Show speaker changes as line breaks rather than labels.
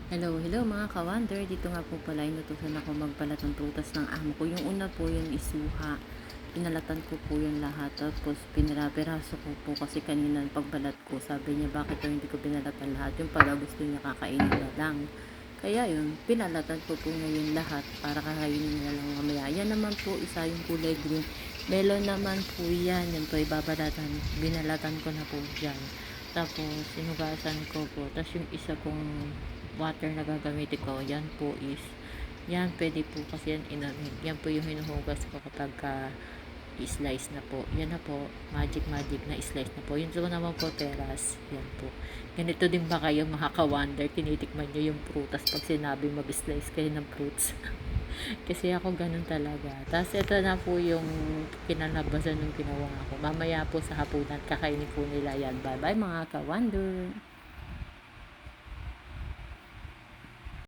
Hello, hello mga ka-wonder. Dito nga po pala inutusan ako magbalat ng prutas ng amo ko. Yung una po yung isuha. Pinalatan ko po yung lahat. Tapos pinirapiraso ko po kasi kanina pagbalat ko. Sabi niya bakit daw hindi ko pinalatan lahat. Yung pala gusto niya kakainin na lang. Kaya yun, pinalatan ko po ngayon lahat para kakainin na lang mamaya. Yan naman po isa yung kulay green. Melon naman po yan. Yan po ibabalatan. Binalatan ko na po dyan. Tapos sinugasan ko po. Tapos yung isa kong water na gagamitin ko, yan po is, yan pwede po kasi yan po yung hinuhugas ko kapag i-slice na po. Yan na po, magic na slice na po. Yun po naman po teras. Yan po. Ganito din ba kayo mga ka-wonder? Tinitikman nyo yung prutas pag sinabi mag-slice kayo ng fruits. Kasi ako ganun talaga. Tapos ito na po yung kinalabasan ng ginawa ko. Mamaya po sa hapunan, kakainin po nila yan. Bye bye mga ka-wonder.